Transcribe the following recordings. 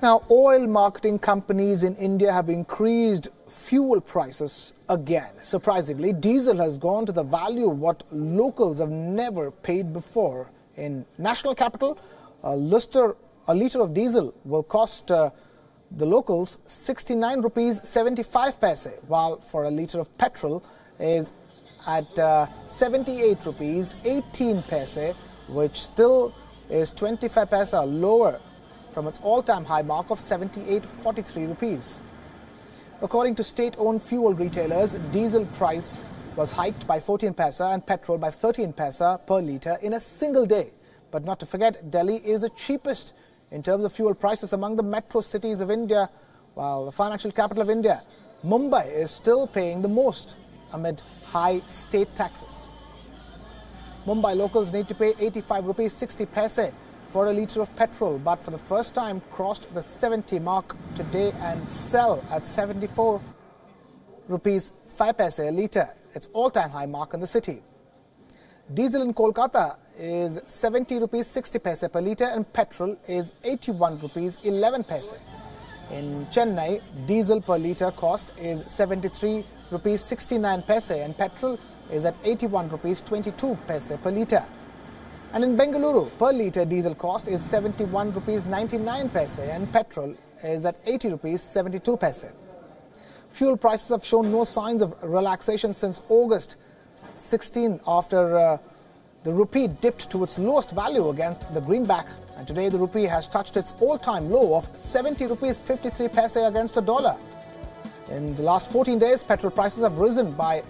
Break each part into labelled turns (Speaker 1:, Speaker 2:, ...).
Speaker 1: Now, oil marketing companies in India have increased fuel prices again. Surprisingly, diesel has gone to the value what locals have never paid before. In national capital, a liter of diesel will cost the locals 69 rupees 75 paise, while for a litre of petrol is at 78 rupees 18 paise, which still is 25 paise lower from its all-time high mark of 78.43 rupees. According to state-owned fuel retailers, diesel price was hiked by 14 paise and petrol by 13 paise per litre in a single day. But not to forget, Delhi is the cheapest in terms of fuel prices among the metro cities of India, while the financial capital of India, Mumbai, is still paying the most amid high state taxes. Mumbai locals need to pay 85 rupees 60 paise for a litre of petrol, but for the first time crossed the 70 mark today and sell at 74 rupees 5 paise a litre, its all-time high mark in the city. Diesel in Kolkata is 70 rupees 60 paise per litre and petrol is 81 rupees 11 paise. In Chennai, diesel per litre cost is 73 rupees 69 paise and petrol is at 81 rupees 22 paise per litre. And in Bengaluru, per litre diesel cost is 71 rupees 99 paise and petrol is at 80 rupees 72 paise. Fuel prices have shown no signs of relaxation since August 16 after the rupee dipped to its lowest value against the greenback, and today the rupee has touched its all-time low of 70 rupees 53 paise against a dollar. In the last 14 days, petrol prices have risen by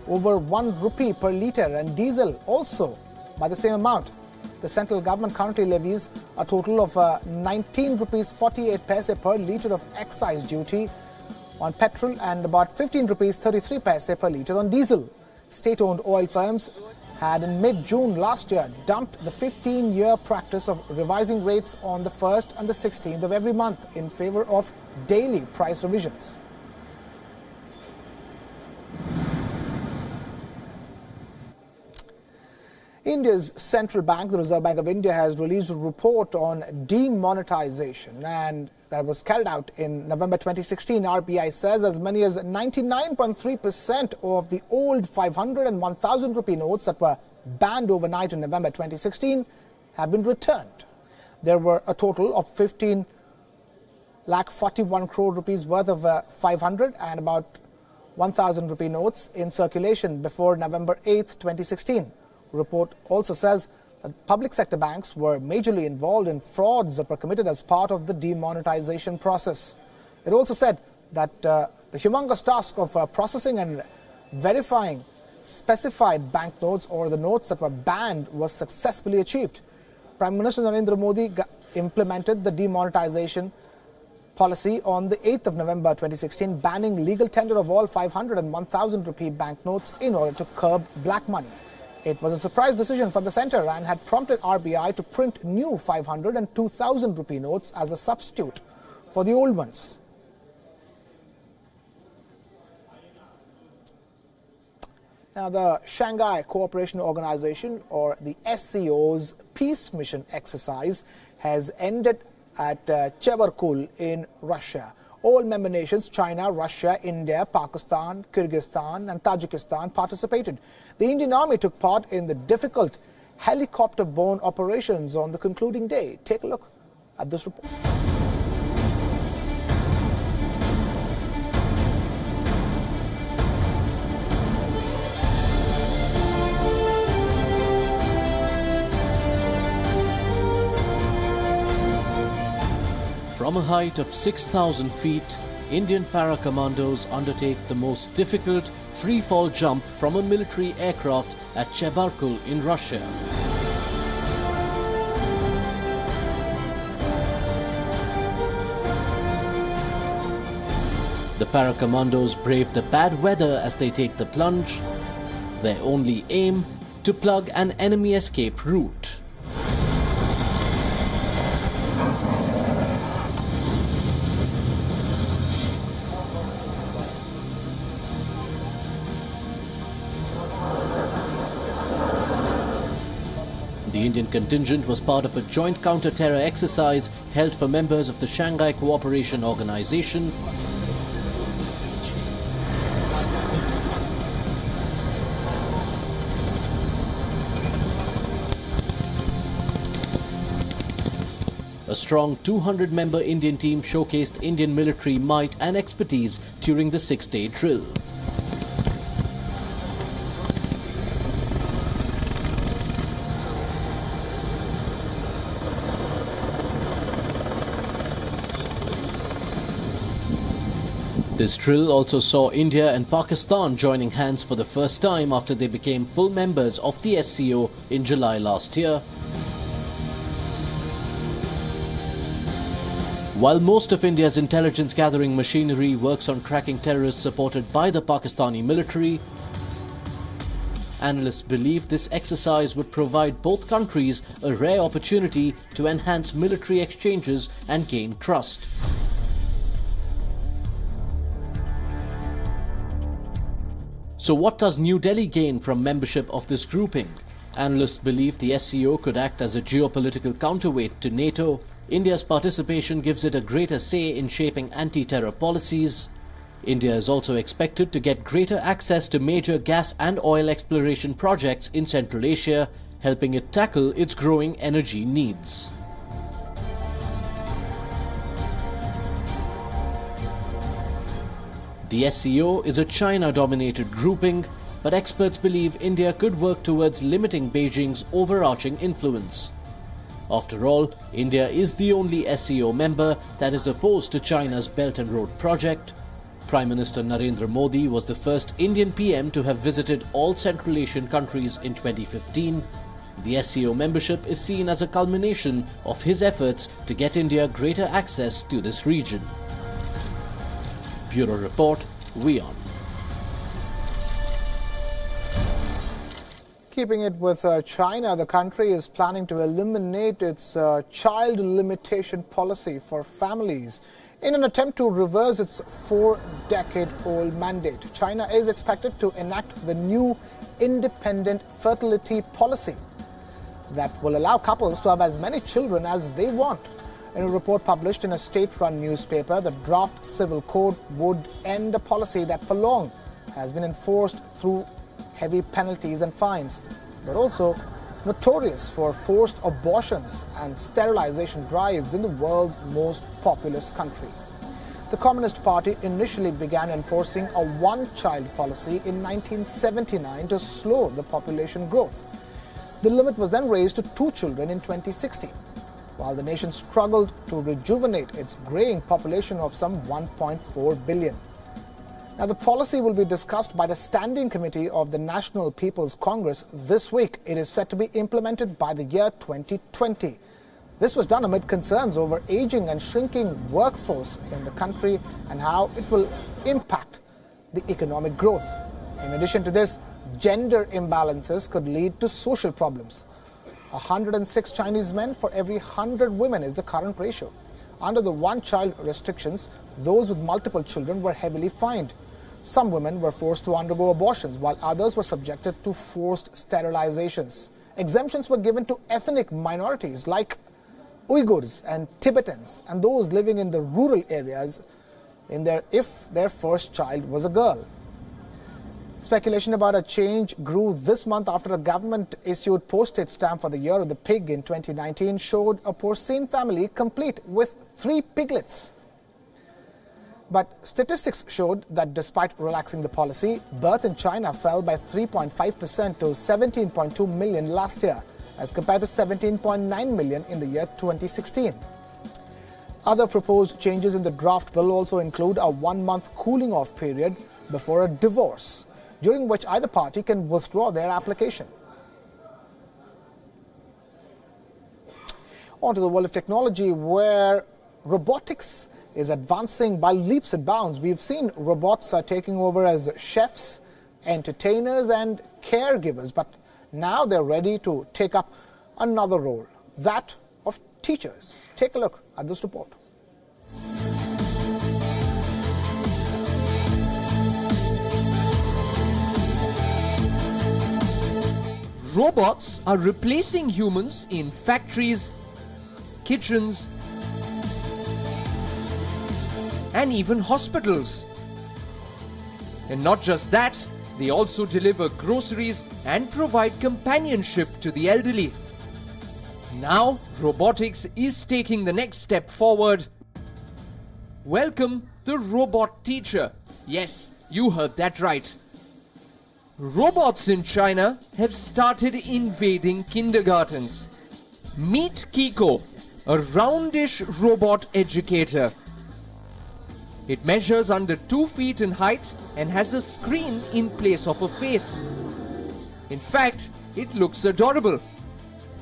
Speaker 1: over 1 rupee per litre and diesel also by the same amount. The central government currently levies a total of 19 rupees 48 paise per litre of excise duty on petrol and about 15 rupees 33 paise per litre on diesel. State-owned oil firms had in mid-June last year dumped the 15-year practice of revising rates on the 1st and the 16th of every month in favour of daily price revisions. India's central bank, the Reserve Bank of India, has released a report on demonetization, and that was carried out in November 2016. RBI says as many as 99.3% of the old 500 and 1,000 rupee notes that were banned overnight in November 2016 have been returned. There were a total of 15,41 crore rupees worth of 500 and about 1,000 rupee notes in circulation before November 8, 2016. The report also says that public sector banks were majorly involved in frauds that were committed as part of the demonetization process. It also said that the humongous task of processing and verifying specified banknotes or the notes that were banned was successfully achieved. Prime Minister Narendra Modi implemented the demonetization policy on the 8th of November 2016, banning legal tender of all 500 and 1,000 rupee banknotes in order to curb black money. It was a surprise decision from the centre and had prompted RBI to print new 500 and 2,000 rupee notes as a substitute for the old ones. Now, the Shanghai Cooperation Organization, or the SCO's peace mission exercise has ended at Chebarkul in Russia. All member nations, China, Russia, India, Pakistan, Kyrgyzstan and Tajikistan participated. The Indian Army took part in the difficult helicopter-borne operations on the concluding day. Take a look at this report.
Speaker 2: From a height of 6,000 feet, Indian para-commandos undertake the most difficult free-fall jump from a military aircraft at Chebarkul in Russia. The para-commandos brave the bad weather as they take the plunge, their only aim to plug an enemy escape route. The Indian contingent was part of a joint counter-terror exercise held for members of the Shanghai Cooperation Organization. A strong 200-member Indian team showcased Indian military might and expertise during the 6-day drill. This drill also saw India and Pakistan joining hands for the first time after they became full members of the SCO in July last year. While most of India's intelligence gathering machinery works on tracking terrorists supported by the Pakistani military, analysts believe this exercise would provide both countries a rare opportunity to enhance military exchanges and gain trust. So what does New Delhi gain from membership of this grouping? Analysts believe the SCO could act as a geopolitical counterweight to NATO. India's participation gives it a greater say in shaping anti-terror policies. India is also expected to get greater access to major gas and oil exploration projects in Central Asia, helping it tackle its growing energy needs. The SCO is a China-dominated grouping, but experts believe India could work towards limiting Beijing's overarching influence. After all, India is the only SCO member that is opposed to China's Belt and Road project. Prime Minister Narendra Modi was the first Indian PM to have visited all Central Asian countries in 2015. The SCO membership is seen as a culmination of his efforts to get India greater access to this region. Bureau Report, WION.
Speaker 1: Keeping it with China, the country is planning to eliminate its child limitation policy for families in an attempt to reverse its 4-decade-old mandate. China is expected to enact the new independent fertility policy that will allow couples to have as many children as they want. In a report published in a state-run newspaper, the draft civil code would end a policy that for long has been enforced through heavy penalties and fines, but also notorious for forced abortions and sterilization drives in the world's most populous country. The Communist Party initially began enforcing a one-child policy in 1979 to slow the population growth. The limit was then raised to 2 children in 2016, while the nation struggled to rejuvenate its graying population of some 1.4 billion. Now, the policy will be discussed by the Standing Committee of the National People's Congress this week. It is set to be implemented by the year 2020. This was done amid concerns over aging and shrinking workforce in the country and how it will impact the economic growth. In addition to this, gender imbalances could lead to social problems. 106 Chinese men for every 100 women is the current ratio. Under the one-child restrictions, those with multiple children were heavily fined. Some women were forced to undergo abortions, while others were subjected to forced sterilizations. Exemptions were given to ethnic minorities like Uyghurs and Tibetans and those living in the rural areas if their first child was a girl. Speculation about a change grew this month after a government-issued postage stamp for the Year of the Pig in 2019 showed a porcine family complete with 3 piglets. But statistics showed that despite relaxing the policy, birth in China fell by 3.5% to 17.2 million last year, as compared to 17.9 million in the year 2016. Other proposed changes in the draft bill also include a 1-month cooling-off period before a divorce, during which either party can withdraw their application. On to the world of technology, where robotics is advancing by leaps and bounds. We've seen robots taking over as chefs, entertainers and caregivers, but now they're ready to take up another role, that of teachers. Take a look at this report.
Speaker 3: Robots are replacing humans in factories, kitchens, and even hospitals. And not just that, they also deliver groceries and provide companionship to the elderly. Now, robotics is taking the next step forward. Welcome the robot teacher. Yes, you heard that right. Robots in China have started invading kindergartens. Meet Kiko, a roundish robot educator. It measures under 2 feet in height and has a screen in place of a face. In fact, it looks adorable.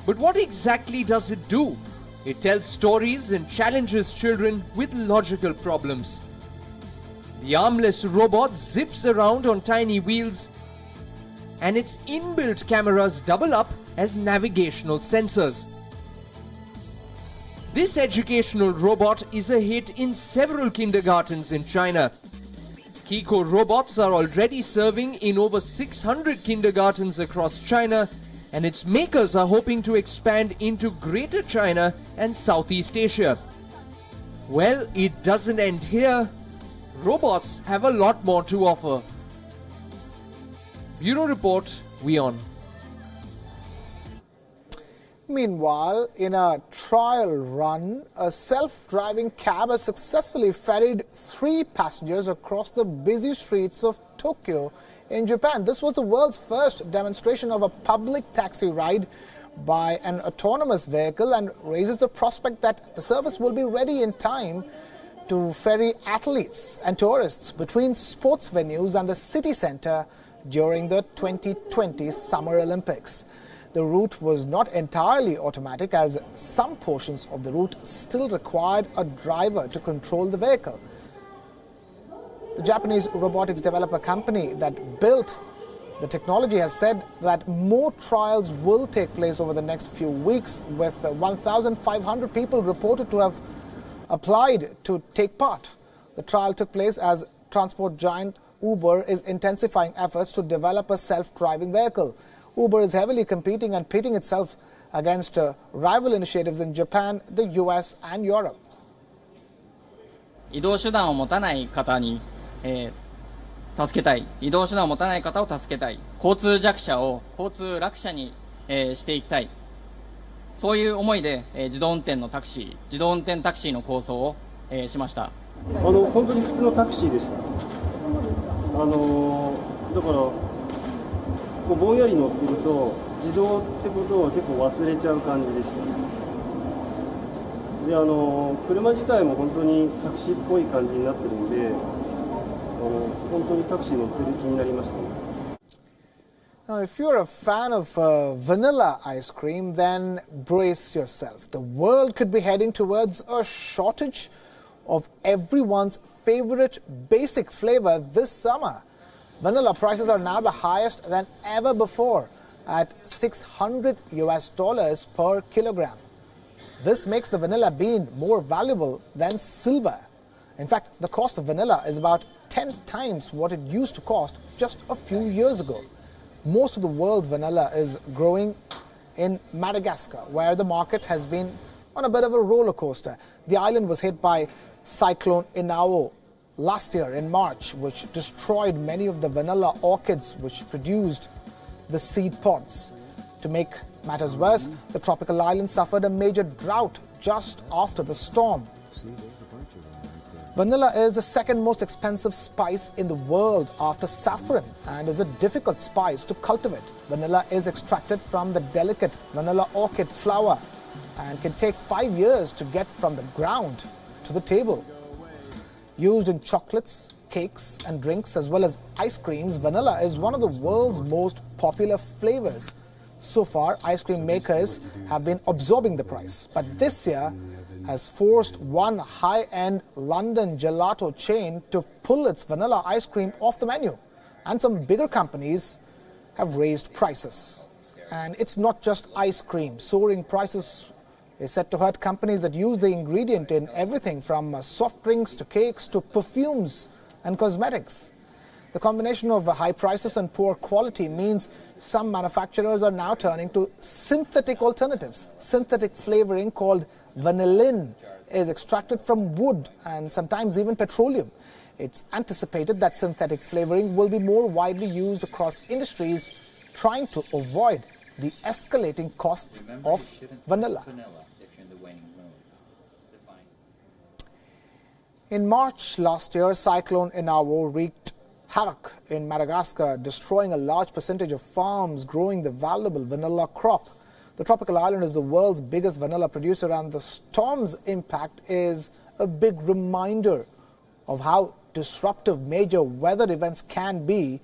Speaker 3: But what exactly does it do? It tells stories and challenges children with logical problems. The armless robot zips around on tiny wheels, and its inbuilt cameras double up as navigational sensors. This educational robot is a hit in several kindergartens in China. Kiko robots are already serving in over 600 kindergartens across China, and its makers are hoping to expand into Greater China and Southeast Asia. Well, it doesn't end here. Robots have a lot more to offer. Bureau Report, WION.
Speaker 1: Meanwhile, in a trial run, a self-driving cab has successfully ferried 3 passengers across the busy streets of Tokyo in Japan. This was the world's first demonstration of a public taxi ride by an autonomous vehicle and raises the prospect that the service will be ready in time to ferry athletes and tourists between sports venues and the city center during the 2020 Summer Olympics. The route was not entirely automatic, as some portions of the route still required a driver to control the vehicle. The Japanese robotics developer company that built the technology has said that more trials will take place over the next few weeks, with 1,500 people reported to have applied to take part. The trial took place as transport giant Uber is intensifying efforts to develop a self-driving vehicle. Uber is heavily competing and pitting itself against rival initiatives in Japan, the US and Europe.
Speaker 4: 移動手段を持たない方に、助けたい。移動手段を持たない方を助けたい。交通弱者を交通楽者に、していきたい。そういう思いで、自動運転のタクシー、自動運転タクシーの構想を、しました。
Speaker 5: 本当に普通のタクシーでした。だからこうぼんやり乗ってると自動ってことを結構忘れちゃう感じでした。で車自体も本当にタクシーっぽい感じになってるんで本当にタクシー乗ってる気になりましたね。
Speaker 1: Now, if you're a fan of vanilla ice cream, then brace yourself. The world could be heading towards a shortage of everyone's favorite basic flavor this summer. Vanilla prices are now the highest than ever before at $600 per kilogram. This makes the vanilla bean more valuable than silver. In fact, the cost of vanilla is about 10 times what it used to cost just a few years ago. Most of the world's vanilla is growing in Madagascar, where the market has been on a bit of a roller coaster. The island was hit by Cyclone Inao last year in March, which destroyed many of the vanilla orchids which produced the seed pods. To make matters worse, the tropical island suffered a major drought just after the storm. Vanilla is the second most expensive spice in the world after saffron and is a difficult spice to cultivate. Vanilla is extracted from the delicate vanilla orchid flower and can take 5 years to get from the ground to the table. Used in chocolates, cakes and drinks as well as ice creams, vanilla is one of the world's most popular flavors. So far, ice cream makers have been absorbing the price, but this year has forced one high-end London gelato chain to pull its vanilla ice cream off the menu. And some bigger companies have raised prices. And it's not just ice cream. Soaring prices is set to hurt companies that use the ingredient in everything from soft drinks to cakes to perfumes and cosmetics. The combination of high prices and poor quality means some manufacturers are now turning to synthetic alternatives. Synthetic flavoring called vanillin is extracted from wood and sometimes even petroleum. It's anticipated that synthetic flavoring will be more widely used across industries, trying to avoid the escalating costs of vanilla. In March last year, Cyclone Inao wreaked havoc in Madagascar, destroying a large percentage of farms growing the valuable vanilla crop. The tropical island is the world's biggest vanilla producer, and the storm's impact is a big reminder of how disruptive major weather events can be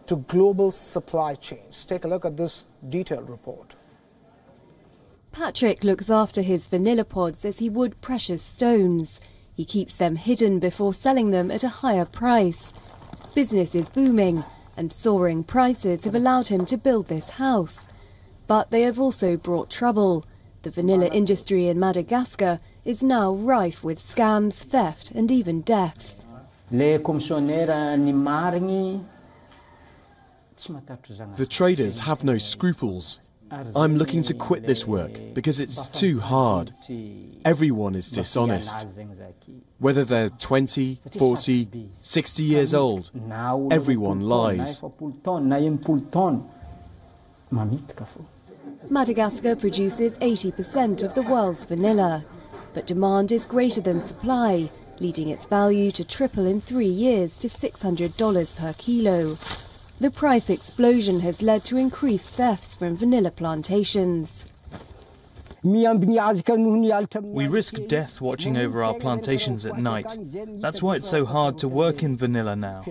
Speaker 1: to global supply chains. Take a look at this detailed report.
Speaker 6: Patrick looks after his vanilla pods as he would precious stones. He keeps them hidden before selling them at a higher price. Business is booming, and soaring prices have allowed him to build this house. But they have also brought trouble. The vanilla industry in Madagascar is now rife with scams, theft and even deaths.
Speaker 7: The traders have no scruples. I'm looking to quit this work because it's too hard. Everyone is dishonest. Whether they're 20, 40, 60 years old, everyone lies.
Speaker 6: Madagascar produces 80% of the world's vanilla, but demand is greater than supply, leading its value to triple in 3 years to $600 per kilo. The price explosion has led to increased thefts from vanilla plantations.
Speaker 8: We risk death watching over our plantations at night. That's why it's so hard to work in vanilla now.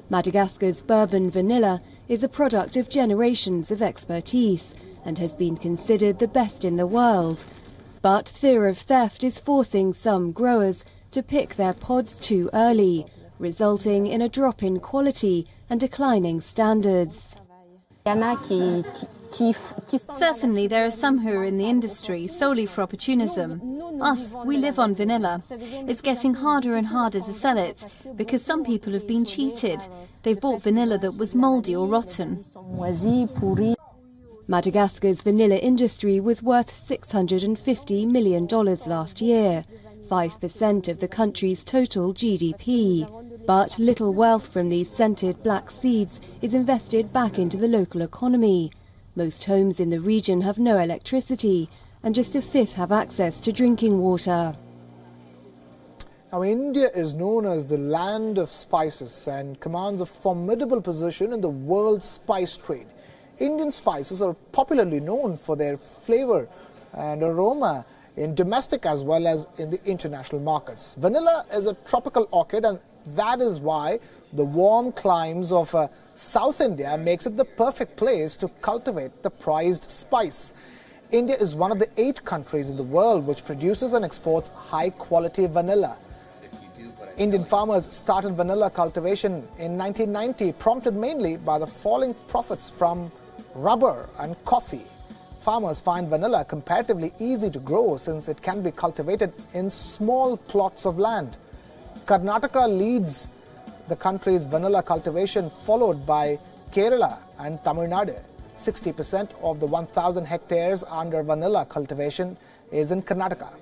Speaker 6: Madagascar's bourbon vanilla is a product of generations of expertise and has been considered the best in the world. But fear of theft is forcing some growers to pick their pods too early, resulting in a drop in quality and declining standards.
Speaker 9: Certainly there are some who are in the industry solely for opportunism. Us, we live on vanilla. It's getting harder and harder to sell it because some people have been cheated. They've bought vanilla that was mouldy or rotten.
Speaker 6: Madagascar's vanilla industry was worth $650 million last year, 5% of the country's total GDP. But little wealth from these scented black seeds is invested back into the local economy. Most homes in the region have no electricity, and just a fifth have access to drinking water.
Speaker 1: Now, India is known as the land of spices and commands a formidable position in the world's spice trade. Indian spices are popularly known for their flavor and aroma in domestic as well as in the international markets. Vanilla is a tropical orchid, and that is why the warm climes of South India makes it the perfect place to cultivate the prized spice. India is one of the 8 countries in the world which produces and exports high-quality vanilla. Indian farmers started vanilla cultivation in 1990, prompted mainly by the falling profits from rubber and coffee. Farmers find vanilla comparatively easy to grow since it can be cultivated in small plots of land. Karnataka leads the country's vanilla cultivation, followed by Kerala and Tamil Nadu. 60% of the 1,000 hectares under vanilla cultivation is in Karnataka.